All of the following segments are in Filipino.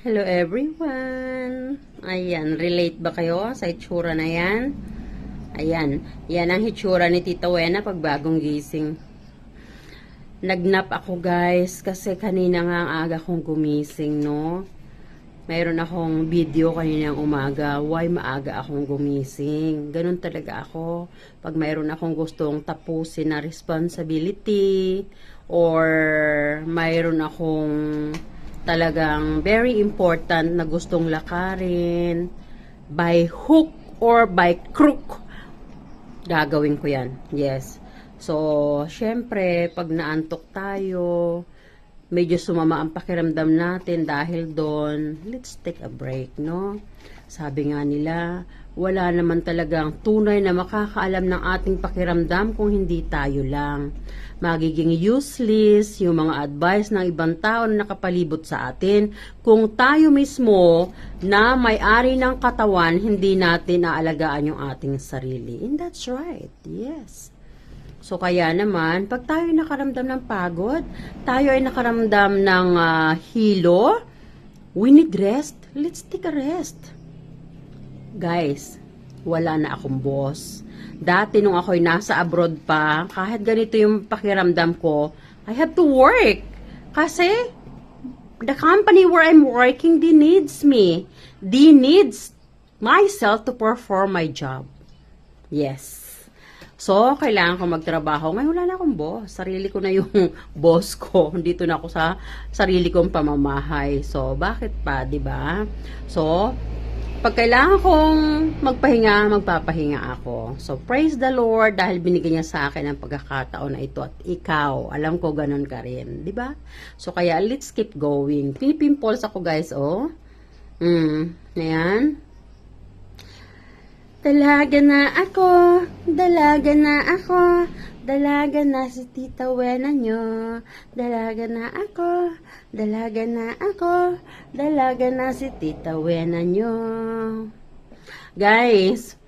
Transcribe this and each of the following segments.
Hello everyone! Ayan, relate ba kayo sa itsura na yan? Ayan, yan ang itsura ni Tita Wena pag bagong gising. Nagnap ako guys kasi kanina nga ang aga kong gumising, no? Mayroon akong video kaninang umaga, why maaga akong gumising. Ganun talaga ako. Pag mayroon akong gustong tapusin na responsibility or mayroon akong talagang very important na gustong lakarin, by hook or by crook, gagawin ko yan. Yes. So, syempre, pag naantok tayo, medyo sumama ang pakiramdam natin dahil doon, let's take a break, no? Sabi nga nila, wala naman talagang tunay na makakaalam ng ating pakiramdam kung hindi tayo lang. Magiging useless yung mga advice ng ibang tao na nakapalibot sa atin kung tayo mismo na may-ari ng katawan, hindi natin aalagaan yung ating sarili. And that's right, yes. So, kaya naman, pag tayo ay nakaramdam ng pagod, tayo ay nakaramdam ng hilo, we need rest. Let's take a rest. Guys, wala na akong boss. Dati nung ako'y nasa abroad pa, kahit ganito yung pakiramdam ko, I have to work. Kasi, the company where I'm working, they needs me. They needs myself to perform my job. Yes. So, kailangan ko magtrabaho. Ngayon wala na akong boss. Sarili ko na yung boss ko. Dito na ako sa sarili kong pamamahay. So, bakit pa, 'di ba? So, pag kailangan kong magpahinga, magpapahinga ako. So, praise the Lord dahil binigyan niya sa akin ang pagkakataon na ito. At ikaw, alam ko ganun ka rin, 'di ba? So, kaya let's keep going. Pinipimples ako, guys, oh. Ayan. Dalaga na ako, dalaga na ako, dalaga na si Tita Wena nyo. Dalaga na ako, dalaga na ako, dalaga na si Tita Wena nyo. Guys,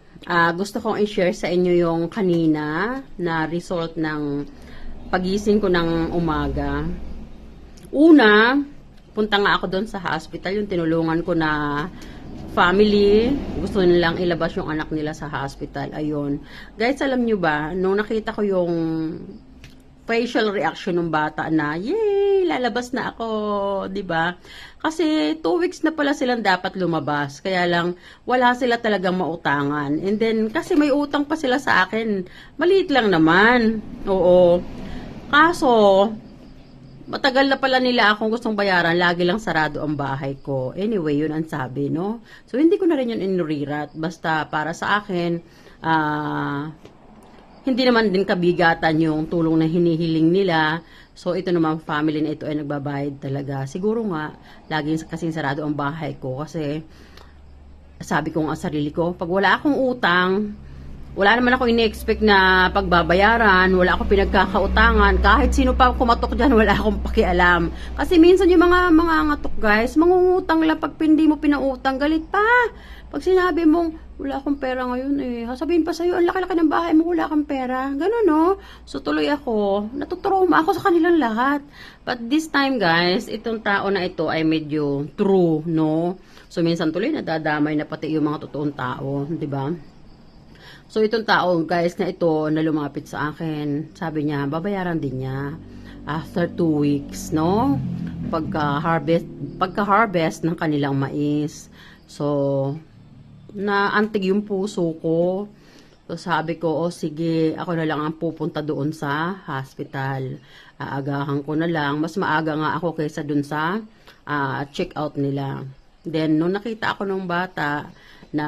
gusto kong i-share sa inyo yung kanina na result ng pagising ko ng umaga. Una, punta nga ako doon sa hospital, yung tinulungan ko na family, gusto nilang ilabas yung anak nila sa hospital. Ayun. Guys, alam nyo ba, nung nakita ko yung facial reaction ng bata na, yay, lalabas na ako, 'di ba? Kasi 2 weeks na pala silang dapat lumabas. Kaya lang, wala sila talagang mautangan. And then, kasi may utang pa sila sa akin. Maliit lang naman. Oo. Kaso, matagal na pala nila akong gustong bayaran, lagi lang sarado ang bahay ko. Anyway, yun ang sabi, no? So, hindi ko na rin yun inurirat. Basta para sa akin, hindi naman din kabigatan yung tulong na hinihiling nila. So, ito naman family na ito ay nagbabayad talaga. Siguro nga, laging kasing sarado ang bahay ko. Kasi, sabi ko nga sarili ko, pag wala akong utang, wala naman ako ini-expect na pagbabayaran, wala akong pinagkakautangan, kahit sino pa kumatok dyan, wala akong pakialam. Kasi minsan yung mga ngatok guys, mangungutang lang pag hindi mo pinautang, galit pa. Pag sinabi mong, wala akong pera ngayon sabihin pa sa'yo, ang laki-laki ng bahay mo, wala akong pera. Ganun, no? So tuloy ako, natutrauma ako sa kanilang lahat. But this time guys, itong tao na ito ay medyo true, no? So minsan tuloy nadadamay na pati yung mga totoong tao, di ba? So, itong tao, guys, na ito, na lumapit sa akin, sabi niya, babayaran din niya after 2 weeks, no? Pagka-harvest ng kanilang mais. So, naantig yung puso ko. So, sabi ko, sige, ako na lang ang pupunta doon sa hospital. Aagahan ko na lang. Mas maaga nga ako kaysa doon sa check-out nila. Then, nung nakita ako ng bata na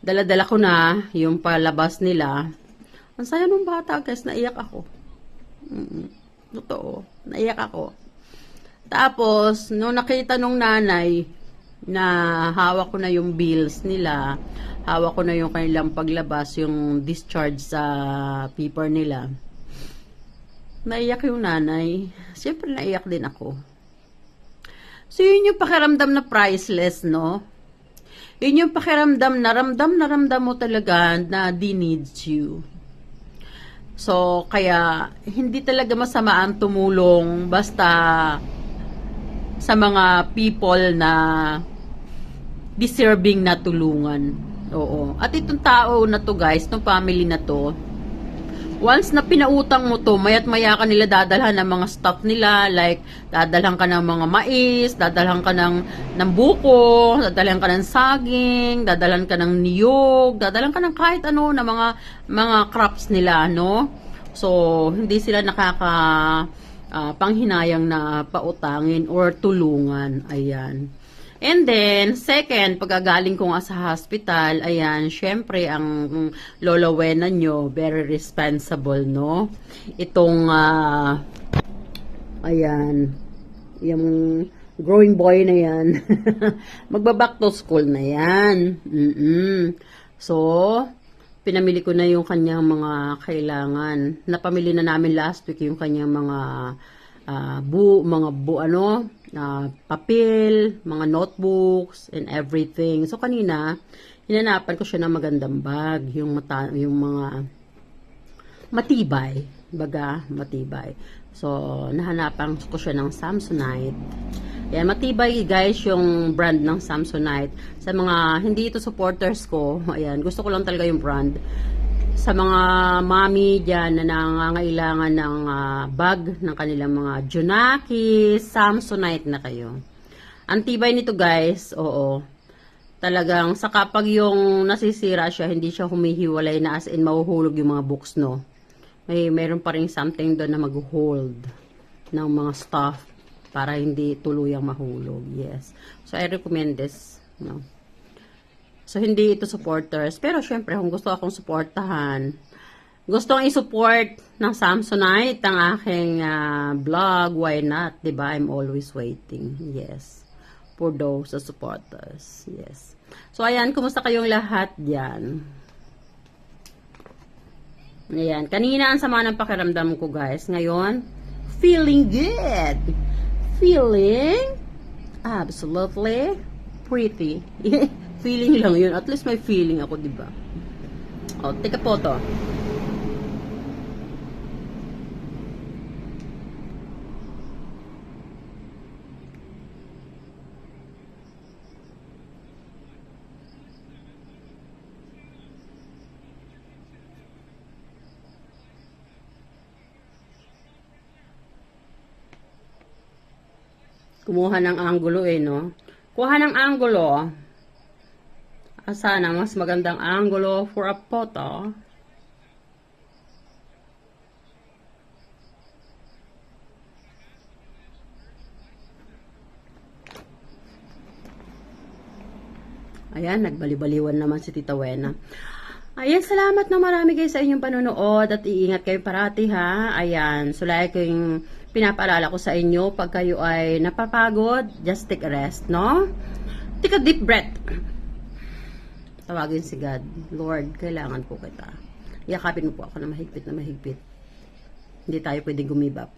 dala-dala ko na yung palabas nila. Ang saya nung bata, guys, naiyak ako. Totoo, naiyak ako. Tapos, nung nakita nung nanay na hawak ko na yung bills nila, hawak ko na yung kanilang paglabas, yung discharge sa paper nila, naiyak yung nanay. Siyempre, naiyak din ako. So, yun yung pakiramdam na priceless, no? Yun yung pakiramdam na ramdam mo talaga na they needs you. So, kaya, hindi talaga masama ang tumulong basta sa mga people na deserving na tulungan. Oo. At itong tao na to guys, itong family na to, once na pinautang mo to, mayat maya ka nila dadalhan ng mga stuff nila, like dadalhan ka ng mga mais, dadalhan ka ng buko, dadalhan ka ng saging, dadalhan ka ng niyog, dadalhan ka ng kahit ano na mga crops nila, no? So, hindi sila panghinayang na pautangin or tulungan. Ayan. And then, second, pagkagaling ko nga sa hospital, ayan, syempre, ang Lola Wena nyo, very responsible, no? Itong, ayan, yung growing boy na yan, magba-back to school na yan. So, pinamili ko na yung kanyang mga kailangan. Napamili na namin last week yung kanyang mga papel, mga notebooks, and everything. So, kanina, hinanapan ko siya ng magandang bag, yung mga matibay, matibay. So, nahanapan ko siya ng Samsonite. Yan, matibay guys yung brand ng Samsonite. Sa mga, hindi ito supporters ko, ayan, gusto ko lang talaga yung brand. Sa mga mami dyan na nangangailangan ng bag ng kanilang mga Junaki, Samsonite na kayo. Ang tibay nito guys, oo. Talagang sa kapag yung nasisira siya, hindi siya humihiwalay na as in mahuhulog yung mga books, no. Mayroon pa rin something doon na mag-hold ng mga stuff para hindi tuluyang mahulog. Yes. So I recommend this, no. So, hindi ito supporters. Pero, syempre, kung gusto akong supportahan, gusto kong i-support ng Samsonite ang aking vlog, why not? Diba? I'm always waiting. Yes. For those supporters. Yes. So, ayan. Kumusta kayong lahat dyan? Ayan. Kanina, ang sama ng pakiramdam ko, guys. Ngayon, feeling good. Feeling absolutely pretty. Feeling lang yun. At least may feeling ako, diba? O, take a photo. Kumuha ng angulo no? Kuha ng angulo. Sana mas magandang angulo for a photo. Ayan, nagbali-baliwan naman si Tita Wena. Ayan, salamat na marami guys sa inyong panonood at iingat kayo parati ha. Ayan, so like yung pinapaalala ko sa inyo, pag kayo ay napapagod, just take a rest, no? Take a deep breath. Tawagin si God, Lord, kailangan ko kita. Yakapin mo po ako na mahigpit na mahigpit. Hindi tayo pwedeng gumibap.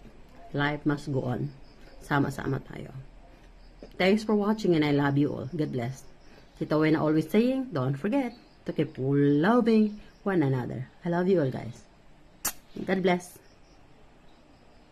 Life must go on. Sama-sama tayo. Thanks for watching and I love you all. God bless. Tita Wena always saying, don't forget to keep loving one another. I love you all guys. God bless.